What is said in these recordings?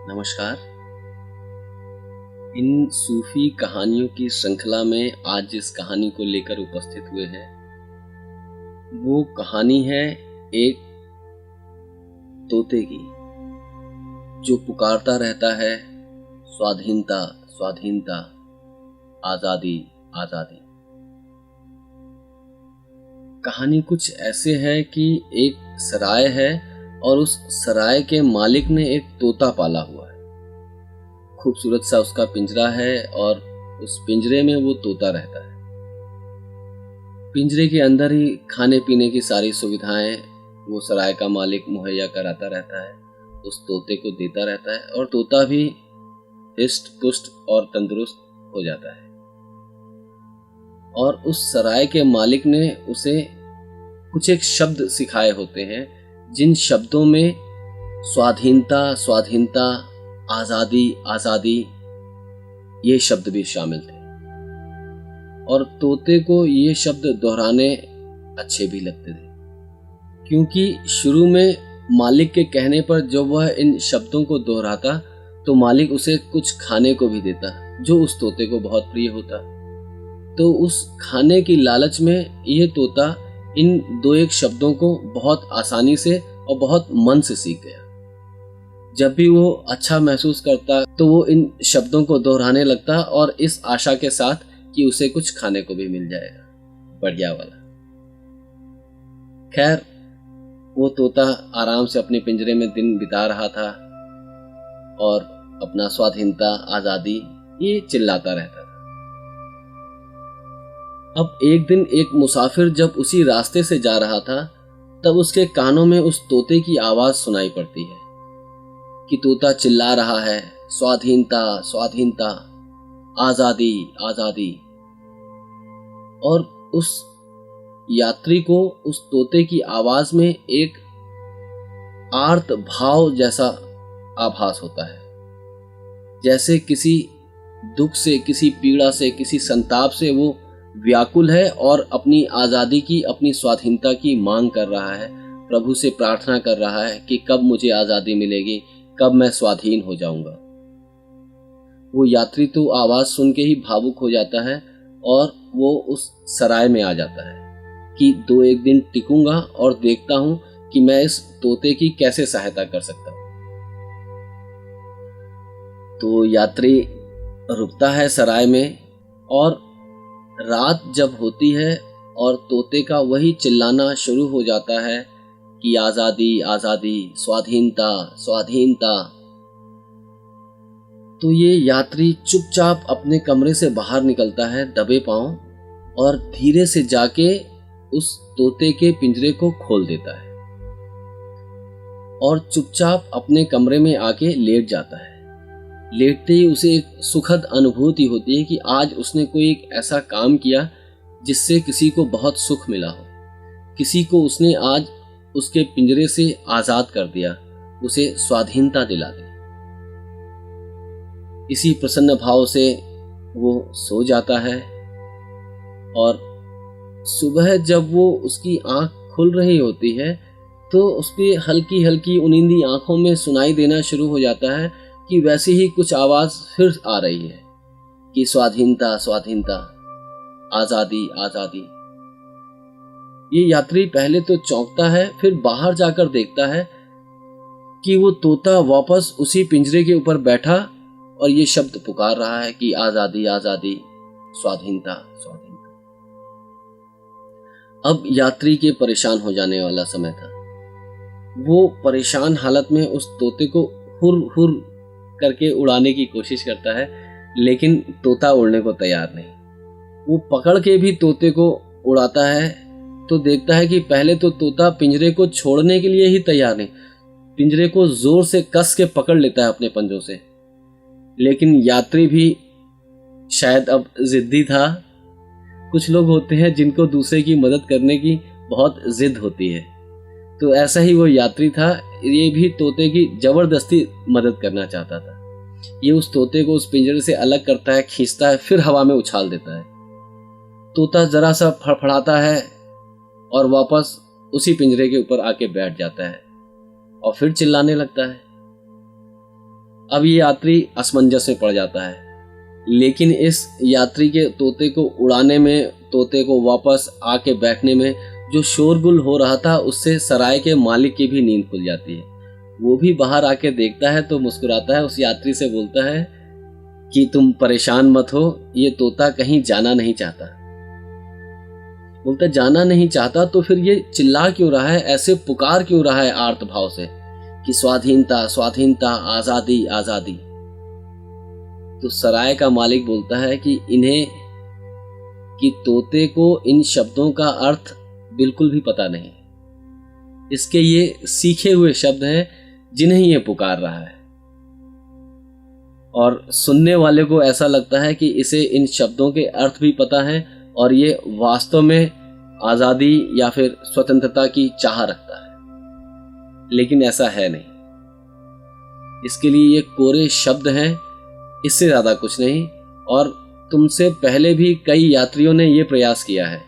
नमस्कार। इन सूफी कहानियों की श्रृंखला में आज जिस कहानी को लेकर उपस्थित हुए हैं वो कहानी है एक तोते की जो पुकारता रहता है स्वाधीनता स्वाधीनता, आजादी आजादी। कहानी कुछ ऐसे है कि एक सराय है और उस सराय के मालिक ने एक तोता पाला हुआ है। खूबसूरत सा उसका पिंजरा है और उस पिंजरे में वो तोता रहता है। पिंजरे के अंदर ही खाने पीने की सारी सुविधाएं वो सराय का मालिक मुहैया कराता रहता है, उस तोते को देता रहता है और तोता भी हिष्ट पुष्ट और तंदुरुस्त हो जाता है। और उस सराय के मालिक ने उसे कुछ एक शब्द सिखाए होते हैं जिन शब्दों में स्वाधीनता स्वाधीनता, आजादी आजादी ये शब्द भी शामिल थे। और तोते को ये शब्द दोहराने अच्छे भी लगते थे, क्योंकि शुरू में मालिक के कहने पर जब वह इन शब्दों को दोहराता तो मालिक उसे कुछ खाने को भी देता जो उस तोते को बहुत प्रिय होता। तो उस खाने की लालच में यह तोता इन दो एक शब्दों को बहुत आसानी से और बहुत मन से सीख गया। जब भी वो अच्छा महसूस करता तो वो इन शब्दों को दोहराने लगता और इस आशा के साथ कि उसे कुछ खाने को भी मिल जाएगा बढ़िया वाला। खैर, वो तोता आराम से अपने पिंजरे में दिन बिता रहा था और अपना स्वाधीनता आजादी ये चिल्लाता रहता था। अब एक दिन एक मुसाफिर जब उसी रास्ते से जा रहा था तब उसके कानों में उस तोते की आवाज सुनाई पड़ती है कि तोता चिल्ला रहा है स्वाधीनता स्वाधीनता, आजादी आजादी। और उस यात्री को उस तोते की आवाज में एक आर्त भाव जैसा आभास होता है, जैसे किसी दुख से, किसी पीड़ा से, किसी संताप से वो व्याकुल है और अपनी आजादी की, अपनी स्वाधीनता की मांग कर रहा है, प्रभु से प्रार्थना कर रहा है कि कब मुझे आजादी मिलेगी, कब मैं स्वाधीन हो जाऊंगा। वो यात्री तो आवाज सुन के ही भावुक हो जाता है और वो उस सराय में आ जाता है कि 2-1 दिन टिकूंगा और देखता हूं कि मैं इस तोते की कैसे सहायता कर सकता हूं। तो यात्री रुकता है सराय में और रात जब होती है और तोते का वही चिल्लाना शुरू हो जाता है कि आजादी आजादी, स्वाधीनता स्वाधीनता, तो ये यात्री चुपचाप अपने कमरे से बाहर निकलता है दबे पांव और धीरे से जाके उस तोते के पिंजरे को खोल देता है और चुपचाप अपने कमरे में आके लेट जाता है। लेटते ही उसे एक सुखद अनुभूति होती है कि आज उसने कोई एक ऐसा काम किया जिससे किसी को बहुत सुख मिला हो, किसी को उसने आज उसके पिंजरे से आजाद कर दिया, उसे स्वाधीनता दिला दी। इसी प्रसन्न भाव से वो सो जाता है और सुबह जब वो उसकी आंख खुल रही होती है तो उसकी हल्की हल्की उनींदी आंखों में सुनाई देना शुरू हो जाता है कि वैसी ही कुछ आवाज फिर आ रही है कि स्वाधीनता स्वाधीनता, आजादी आजादी। ये यात्री पहले तो चौंकता है, फिर बाहर जाकर देखता है कि वो तोता वापस उसी पिंजरे के ऊपर बैठा और ये शब्द पुकार रहा है कि आजादी आजादी, स्वाधीनता स्वाधीनता। अब यात्री के परेशान हो जाने वाला समय था। वो परेशान हालत में उस तोते को हुर हुर करके उड़ाने की कोशिश करता है, लेकिन तोता उड़ने को तैयार नहीं। वो पकड़ के भी तोते को उड़ाता है तो देखता है कि पहले तो तोता पिंजरे को छोड़ने के लिए ही तैयार नहीं, पिंजरे को जोर से कस के पकड़ लेता है अपने पंजों से। लेकिन यात्री भी शायद अब जिद्दी था। कुछ लोग होते हैं जिनको दूसरे की मदद करने की बहुत जिद होती है, तो ऐसा ही वो यात्री था। ये भी तोते की जबरदस्ती मदद करना चाहता था। ये उस तोते को उस पिंजरे से अलग करता है, खींचता है, फिर हवा में उछाल देता है। तोता जरा सा फड़फड़ाता है और वापस उसी पिंजरे के ऊपर आके बैठ जाता है और फिर चिल्लाने लगता है। अब ये यात्री असमंजस में पड़ जाता है, लेकिन इस यात्री के तोते को उड़ाने में, तोते को वापस आके बैठने में जो शोरगुल हो रहा था, उससे सराय के मालिक की भी नींद खुल जाती है। वो भी बाहर आके देखता है तो मुस्कुराता है, उस यात्री से बोलता है कि तुम परेशान मत हो, ये तोता कहीं जाना नहीं चाहता। बोलता जाना नहीं चाहता तो फिर ये चिल्ला क्यों रहा है, ऐसे पुकार क्यों रहा है आर्त भाव से कि स्वाधीनता स्वाधीनता, आजादी आजादी। तो सराय का मालिक बोलता है कि तोते को इन शब्दों का अर्थ बिल्कुल भी पता नहीं, इसके ये सीखे हुए शब्द हैं जिन्हें ये पुकार रहा है। और सुनने वाले को ऐसा लगता है कि इसे इन शब्दों के अर्थ भी पता है और ये वास्तव में आजादी या फिर स्वतंत्रता की चाह रखता है, लेकिन ऐसा है नहीं। इसके लिए ये कोरे शब्द हैं, इससे ज्यादा कुछ नहीं। और तुमसे पहले भी कई यात्रियों ने ये प्रयास किया है,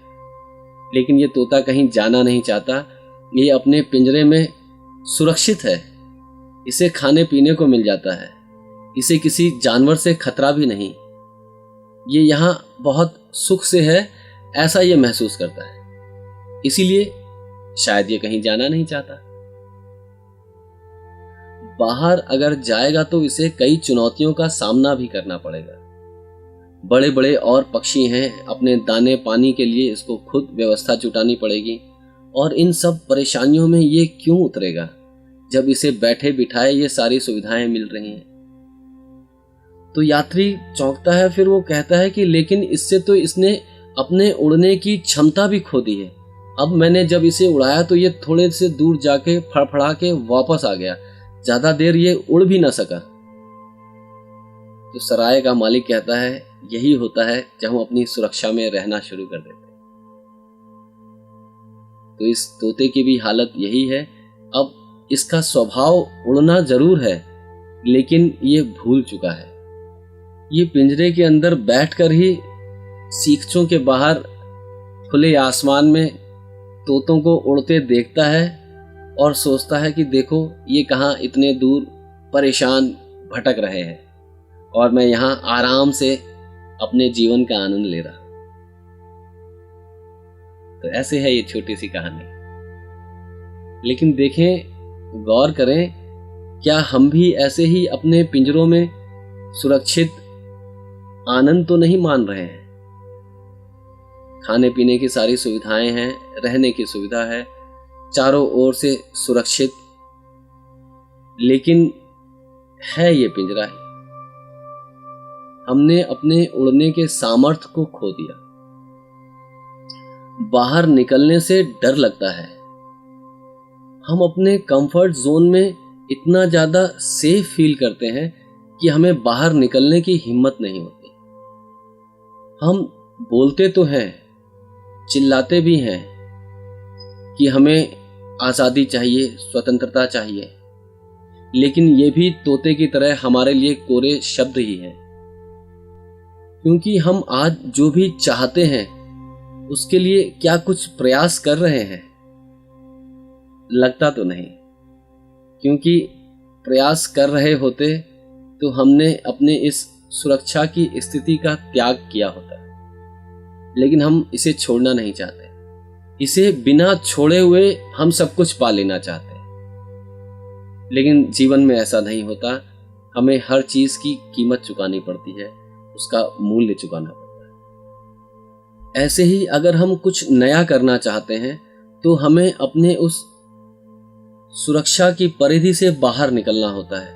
लेकिन ये तोता कहीं जाना नहीं चाहता। ये अपने पिंजरे में सुरक्षित है, इसे खाने पीने को मिल जाता है, इसे किसी जानवर से खतरा भी नहीं, ये यहाँ बहुत सुख से है, ऐसा ये महसूस करता है। इसीलिए शायद ये कहीं जाना नहीं चाहता। बाहर अगर जाएगा तो इसे कई चुनौतियों का सामना भी करना पड़ेगा। बड़े बड़े और पक्षी हैं, अपने दाने पानी के लिए इसको खुद व्यवस्था जुटानी पड़ेगी। और इन सब परेशानियों में ये क्यों उतरेगा जब इसे बैठे बिठाए ये सारी सुविधाएं मिल रही हैं। तो यात्री चौंकता है, फिर वो कहता है कि लेकिन इससे तो इसने अपने उड़ने की क्षमता भी खो दी है। अब मैंने जब इसे उड़ाया तो ये थोड़े से दूर जाके फड़फड़ा के वापस आ गया, ज्यादा देर ये उड़ भी ना सका। तो सराय का मालिक कहता है यही होता है जब हम अपनी सुरक्षा में रहना शुरू कर देते हैं। तो इस तोते की भी हालत यही है। अब इसका स्वभाव उड़ना जरूर है, लेकिन ये भूल चुका है। ये पिंजरे के अंदर बैठकर ही सीखचों के बाहर खुले आसमान में तोतों को उड़ते देखता है और सोचता है कि देखो ये कहाँ इतने दूर परेशान भटक रहे हैं और मैं यहाँ आराम से अपने जीवन का आनंद ले रहा। तो ऐसे है ये छोटी सी कहानी। लेकिन देखें, गौर करें, क्या हम भी ऐसे ही अपने पिंजरों में सुरक्षित आनंद तो नहीं मान रहे हैं? खाने पीने की सारी सुविधाएं हैं, रहने की सुविधा है, चारों ओर से सुरक्षित, लेकिन है ये पिंजरा ही। हमने अपने उड़ने के सामर्थ्य को खो दिया। बाहर निकलने से डर लगता है। हम अपने कंफर्ट जोन में इतना ज्यादा सेफ फील करते हैं कि हमें बाहर निकलने की हिम्मत नहीं होती। हम बोलते तो हैं, चिल्लाते भी हैं कि हमें आजादी चाहिए, स्वतंत्रता चाहिए, लेकिन ये भी तोते की तरह हमारे लिए कोरे शब्द ही हैं। क्योंकि हम आज जो भी चाहते हैं उसके लिए क्या कुछ प्रयास कर रहे हैं? लगता तो नहीं, क्योंकि प्रयास कर रहे होते तो हमने अपने इस सुरक्षा की स्थिति का त्याग किया होता। लेकिन हम इसे छोड़ना नहीं चाहते। इसे बिना छोड़े हुए हम सब कुछ पा लेना चाहते हैं, लेकिन जीवन में ऐसा नहीं होता। हमें हर चीज की कीमत चुकानी पड़ती है, उसका मूल्य चुकाना पड़ता है। ऐसे ही अगर हम कुछ नया करना चाहते हैं तो हमें अपने उस सुरक्षा की परिधि से बाहर निकलना होता है,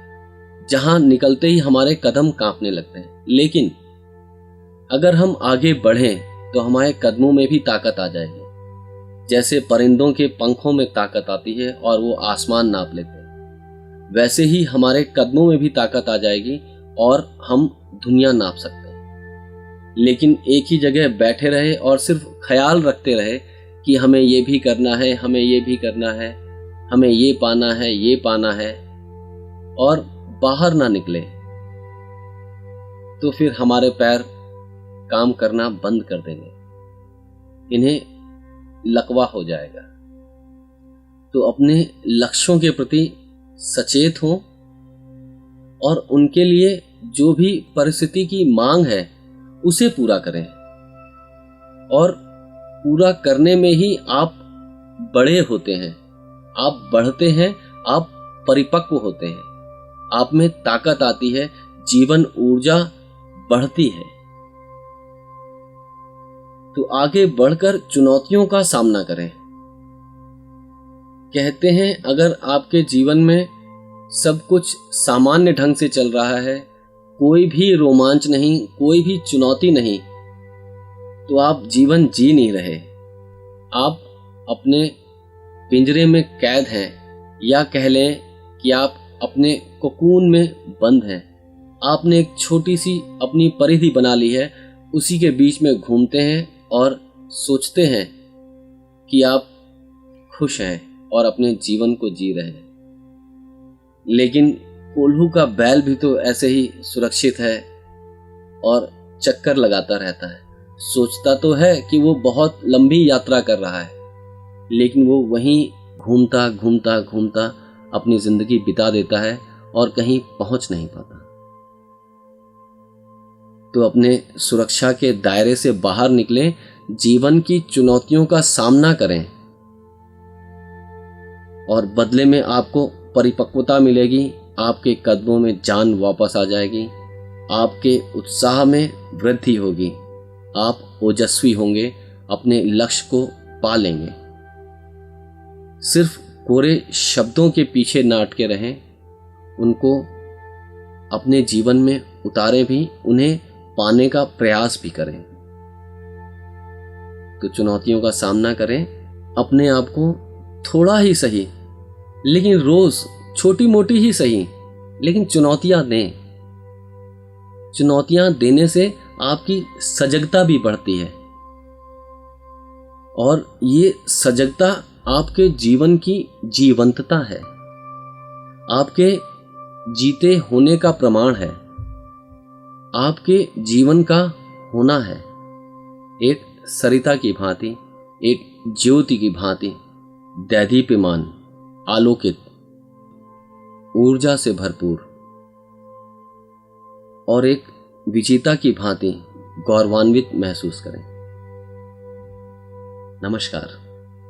जहां निकलते ही हमारे कदम कांपने लगते हैं। लेकिन अगर हम आगे बढ़ें तो हमारे कदमों में भी ताकत आ जाएगी। जैसे परिंदों के पंखों में ताकत आती है और वो आसमान नाप लेते हैं, वैसे ही हमारे कदमों में भी ताकत आ जाएगी और हम दुनिया नाप सकते हैं। लेकिन एक ही जगह बैठे रहे और सिर्फ ख्याल रखते रहे कि हमें ये भी करना है, हमें ये भी करना है, हमें ये पाना है, ये पाना है, और बाहर ना निकले, तो फिर हमारे पैर काम करना बंद कर देंगे, इन्हें लकवा हो जाएगा। तो अपने लक्ष्यों के प्रति सचेत हों और उनके लिए जो भी परिस्थिति की मांग है उसे पूरा करें। और पूरा करने में ही आप बड़े होते हैं, आप बढ़ते हैं, आप परिपक्व होते हैं, आप में ताकत आती है, जीवन ऊर्जा बढ़ती है। तो आगे बढ़कर चुनौतियों का सामना करें। कहते हैं अगर आपके जीवन में सब कुछ सामान्य ढंग से चल रहा है, कोई भी रोमांच नहीं, कोई भी चुनौती नहीं, तो आप जीवन जी नहीं रहे। आप अपने पिंजरे में कैद हैं, या कह लें कि आप अपने कोकून में बंद हैं। आपने एक छोटी सी अपनी परिधि बना ली है, उसी के बीच में घूमते हैं और सोचते हैं कि आप खुश हैं और अपने जीवन को जी रहे हैं। लेकिन कोल्हू का बैल भी तो ऐसे ही सुरक्षित है और चक्कर लगाता रहता है। सोचता तो है कि वो बहुत लंबी यात्रा कर रहा है, लेकिन वो वहीं घूमता घूमता घूमता अपनी जिंदगी बिता देता है और कहीं पहुंच नहीं पाता। तो अपने सुरक्षा के दायरे से बाहर निकलें, जीवन की चुनौतियों का सामना करें और बदले में आपको परिपक्वता मिलेगी, आपके कदमों में जान वापस आ जाएगी, आपके उत्साह में वृद्धि होगी, आप ओजस्वी होंगे, अपने लक्ष्य को पा लेंगे। सिर्फ कोरे शब्दों के पीछे न अटके रहें, उनको अपने जीवन में उतारें भी, उन्हें पाने का प्रयास भी करें। तो चुनौतियों का सामना करें, अपने आप को थोड़ा ही सही, लेकिन रोज छोटी मोटी ही सही, लेकिन चुनौतियां दें। चुनौतियां देने से आपकी सजगता भी बढ़ती है और ये सजगता आपके जीवन की जीवंतता है, आपके जीते होने का प्रमाण है, आपके जीवन का होना है। एक सरिता की भांति, एक ज्योति की भांति दैदीप्यमान, आलोकित, ऊर्जा से भरपूर और एक विजेता की भांति गौरवान्वित महसूस करें। नमस्कार।